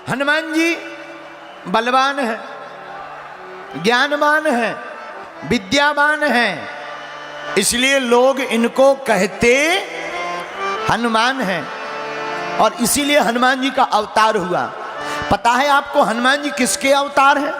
हनुमान जी बलवान है, ज्ञानवान है, विद्यावान है, इसलिए लोग इनको कहते हनुमान हैं और इसीलिए हनुमान जी का अवतार हुआ। पता है आपको हनुमान जी किसके अवतार हैं?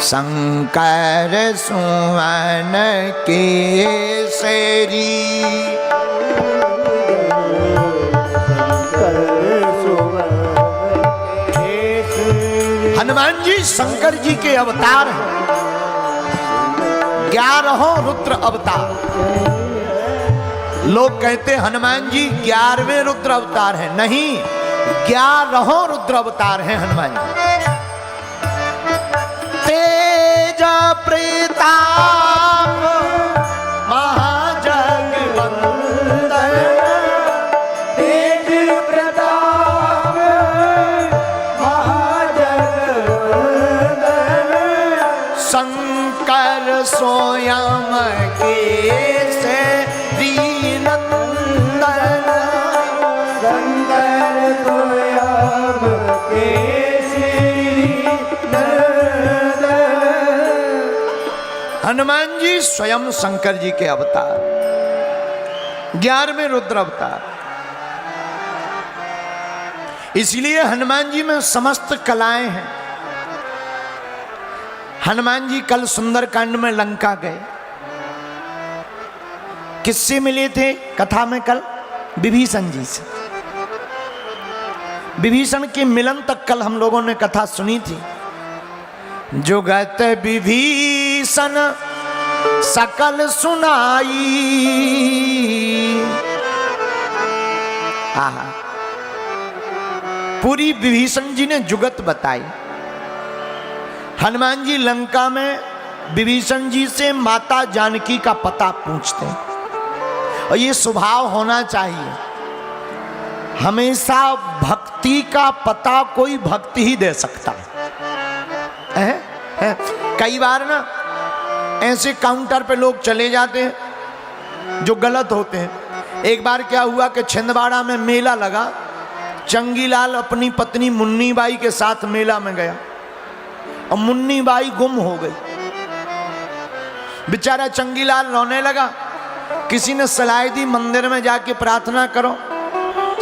शंकर सुवन केसरी। हनुमान जी शंकर जी के अवतार हैं, 11 रुद्र अवतार। लोग कहते हनुमान जी 11वें रुद्र अवतार हैं, नहीं 11 रुद्र अवतार हैं हनुमान जी। तेज प्रताप महाजगवंदन, तेज प्रताप महाजगवंदन, शंकर स्वयं केसरी नंदन, शंकर स्वयं केसरी नंदन। हनुमान जी स्वयं शंकर जी के अवतार, 11वें रुद्र अवतार। इसलिए हनुमान जी में समस्त कलाएं हैं। हनुमान जी कल सुंदरकांड में लंका गए, किससे मिले थे कथा में कल? विभीषण जी से। विभीषण के मिलन तक कल हम लोगों ने कथा सुनी थी। जो गत विभीषण सकल सुनाई, आहा, पूरी विभीषण जी ने जुगत बताई। हनुमान जी लंका में विभीषण जी से माता जानकी का पता पूछते हैं और ये स्वभाव होना चाहिए। हमेशा भक्ति का पता कोई भक्ति ही दे सकता है। कई बार ना ऐसे काउंटर पे लोग चले जाते हैं जो गलत होते हैं। एक बार क्या हुआ कि छिंदवाड़ा में मेला लगा, चंगीलाल अपनी पत्नी मुन्नी बाई के साथ मेला में गया और मुन्नी बाई गुम हो गई। बेचारा चंगीलाल रोने लगा। किसी ने सलाह दी मंदिर में जाके प्रार्थना करो।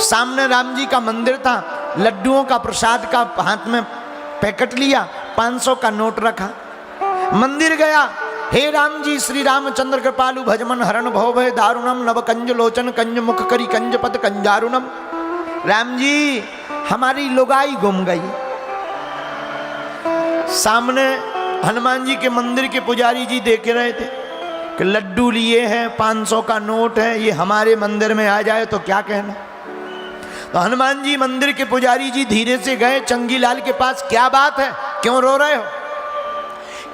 सामने राम जी का मंदिर था, लड्डुओं का प्रसाद का हाथ में पैकेट लिया, 500 का नोट रखा, मंदिर गया। हे राम जी श्री रामचंद्र कृपालु भजमन हरण भव भय दारुणम नव कंज लोचन कंज मुख करी कंज पद कंजारुणम। राम जी हमारी लुगाई गुम गई। सामने हनुमान जी के मंदिर के पुजारी जी देख रहे थे कि लड्डू लिए हैं, 500 का नोट है, ये हमारे मंदिर में आ जाए तो क्या कहना। तो हनुमान जी मंदिर के पुजारी जी धीरे से गए चंगीलाल के पास। क्या बात है, क्यों रो रहे हो?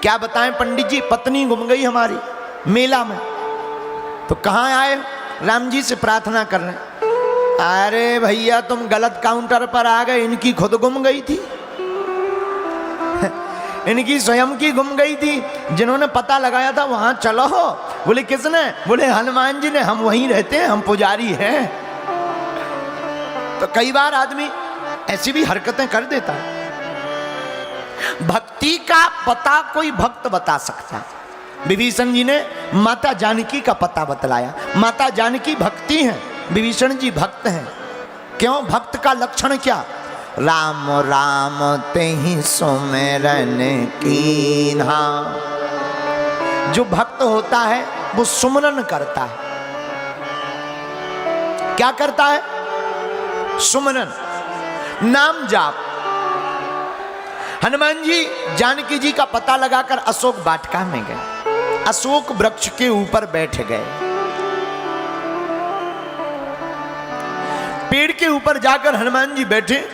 क्या बताएं पंडित जी, पत्नी गुम गई हमारी मेला में। तो कहाँ आए? राम जी से प्रार्थना कर रहे हैं। अरे भैया तुम गलत काउंटर पर आ गए, इनकी खुद गुम गई थी, इनकी स्वयं की गुम गई थी। जिन्होंने पता लगाया था वहां चलो। बोले किसने? बोले हनुमान जी ने। हम वहीं रहते हैं, हम पुजारी हैं। तो कई बार आदमी ऐसी भी हरकतें कर देता है। भक्ति का पता कोई भक्त बता सकता है। विभीषण जी ने माता जानकी का पता बतलाया। माता जानकी भक्ति हैं, विभीषण जी भक्त हैं। क्यों? भक्त का लक्षण क्या? राम राम तेहि सुमिरन कीन्हा। जो भक्त होता है वो सुमिरन करता है। क्या करता है? सुमिरन, नाम जाप। हनुमान जी जानकी जी का पता लगाकर अशोक वाटिका में गए, अशोक वृक्ष के ऊपर बैठ गए। पेड़ के ऊपर जाकर हनुमान जी बैठे।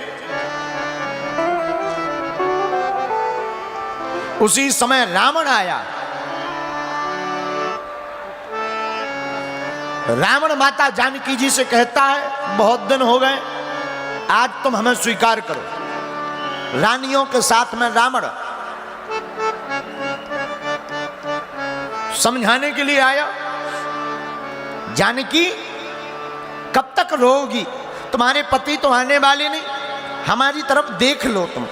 उसी समय रावण आया। रावण माता जानकी जी से कहता है बहुत दिन हो गए, आज तुम हमें स्वीकार करो। रानियों के साथ में रावण समझाने के लिए आया। जानकी कब तक रोगी? तुम्हारे पति तो आने वाले नहीं, हमारी तरफ देख लो तुम,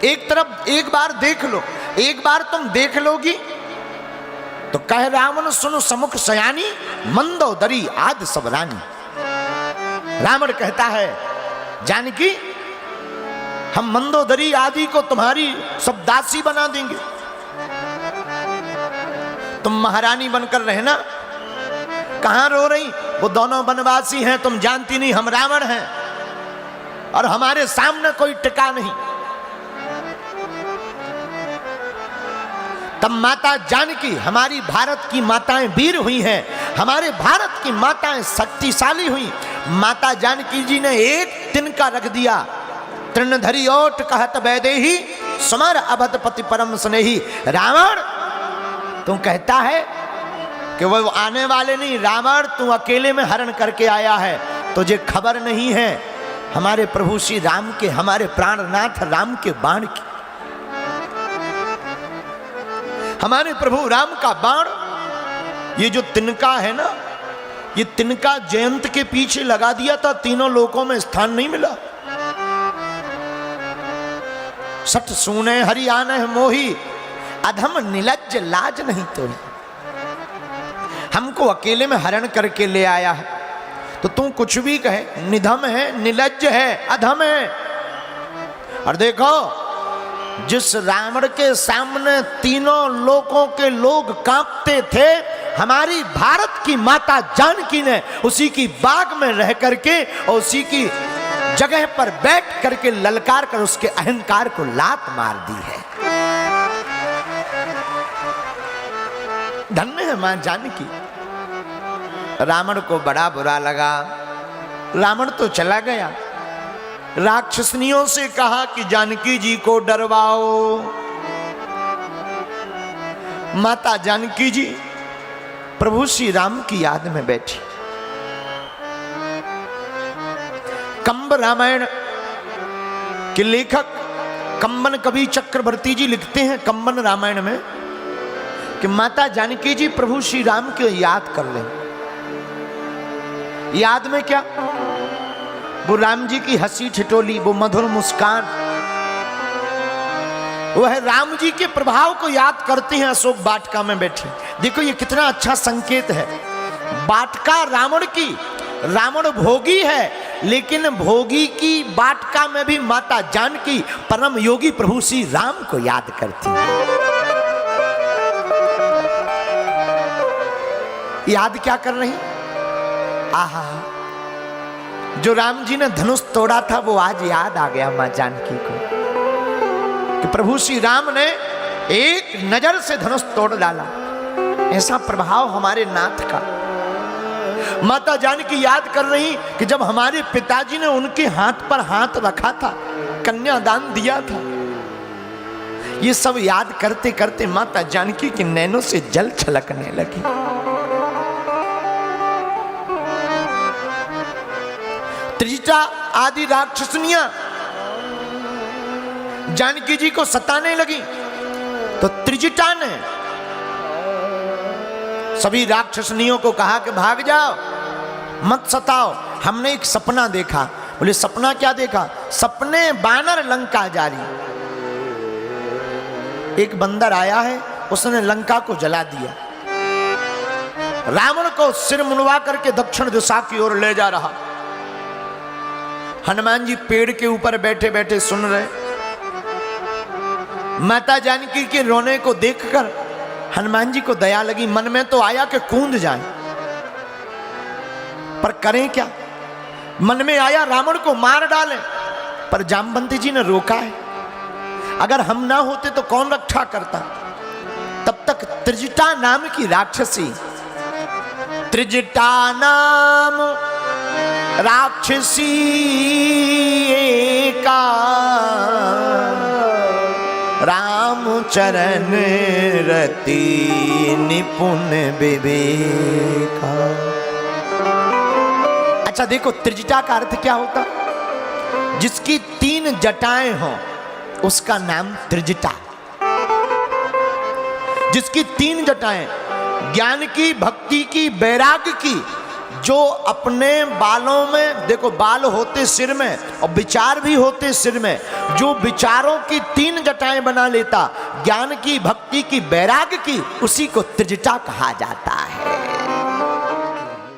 एक बार देख लो, एक बार तुम देख लोगी तो कह रावण सुनो समुख सयानी, मंदोदरी आदि सब रानी। रावण कहता है जानकी हम मंदोदरी आदि को तुम्हारी सब दासी बना देंगे, तुम महारानी बनकर रहना। कहां रो रही? वो दोनों वनवासी हैं, तुम जानती नहीं हम रावण हैं और हमारे सामने कोई टिका नहीं। तब माता जानकी, हमारी भारत की माताएं वीर हुई हैं, हमारे भारत की माताएं शक्तिशाली हुई। माता जानकी जी ने एक तिनका रख दिया, तृणधरी ओट कहत वैदेही, समर अवधपति परम स्नेही। रावण तू कहता है कि वो आने वाले नहीं, रावण तू अकेले में हरण करके आया है, तुझे खबर नहीं है हमारे प्रभु श्री राम के, हमारे प्राणनाथ राम के बाण की। हमारे प्रभु राम का बाण, ये जो तिनका है ना, ये तिनका जयंत के पीछे लगा दिया था, तीनों लोकों में स्थान नहीं मिला। सठ सुने हरि आने मोही, अधम निलज्ज लाज नहीं तो। हमको अकेले में हरण करके ले आया है तो तू कुछ भी कहे, निधम है, निलज्ज है, अधम है। और देखो जिस रावण के सामने तीनों लोकों के लोग कांपते थे, हमारी भारत की माता जानकी ने उसी की बाग में रह करके और उसी की जगह पर बैठ करके ललकार कर उसके अहंकार को लात मार दी है। धन्य है मां जानकी। रावण को बड़ा बुरा लगा, रावण तो चला गया। राक्षसनियों से कहा कि जानकी जी को डरवाओ। माता जानकी जी प्रभु श्री राम की याद में बैठी। कंब रामायण के लेखक कंबन कवि चक्रवर्ती जी लिखते हैं कंबन रामायण में कि माता जानकी जी प्रभु श्री राम को याद कर लें। याद में क्या? वो राम जी की हंसी ठिठोली, वो मधुर मुस्कान, वह राम जी के प्रभाव को याद करते हैं अशोक वाटिका में बैठी। देखो ये कितना अच्छा संकेत है। वाटिका रावण की, रावण भोगी है, लेकिन भोगी की वाटिका में भी माता जानकी परम योगी प्रभु श्री राम को याद करती है। याद क्या कर रही? आहा, जो राम जी ने धनुष तोड़ा था वो आज याद आ गया मां जानकी को कि प्रभु श्री राम ने एक नजर से धनुष तोड़ डाला। ऐसा प्रभाव हमारे नाथ का। माता जानकी याद कर रही कि जब हमारे पिताजी ने उनके हाथ पर हाथ रखा था, कन्यादान दिया था। ये सब याद करते करते माता जानकी के नैनों से जल छलकने लगी। त्रिजटा आदि राक्षसनियां जानकी जी को सताने लगी तो त्रिजटा ने सभी राक्षसनियों को कहा कि भाग जाओ, मत सताओ, हमने एक सपना देखा। बोले सपना क्या देखा? सपने बानर लंका जारी। एक बंदर आया है, उसने लंका को जला दिया, रावण को सिर मुंडवा करके दक्षिण दिशा की ओर ले जा रहा। हनुमान जी पेड़ के ऊपर बैठे बैठे सुन रहे। माता जानकी के रोने को देखकर हनुमान जी को दया लगी। मन में तो आया कि कूद जाए, पर करें क्या? मन में आया रावण को मार डालें, पर जामवंती जी ने रोका है। अगर हम ना होते तो कौन रक्षा करता? तब तक त्रिजटा नाम की राक्षसी, त्रिजटा नाम राक्षसी का राम चरण रति निपुण विवेका। अच्छा देखो, त्रिजटा का अर्थ क्या होता? जिसकी 3 जटाएं हों उसका नाम त्रिजटा। जिसकी 3 जटाएं, ज्ञान की, भक्ति की, वैराग्य की, जो अपने बालों में, देखो बाल होते सिर में और विचार भी होते सिर में, जो विचारों की 3 जटाएं बना लेता, ज्ञान की, भक्ति की, वैराग्य की, उसी को त्रिजटा कहा जाता है।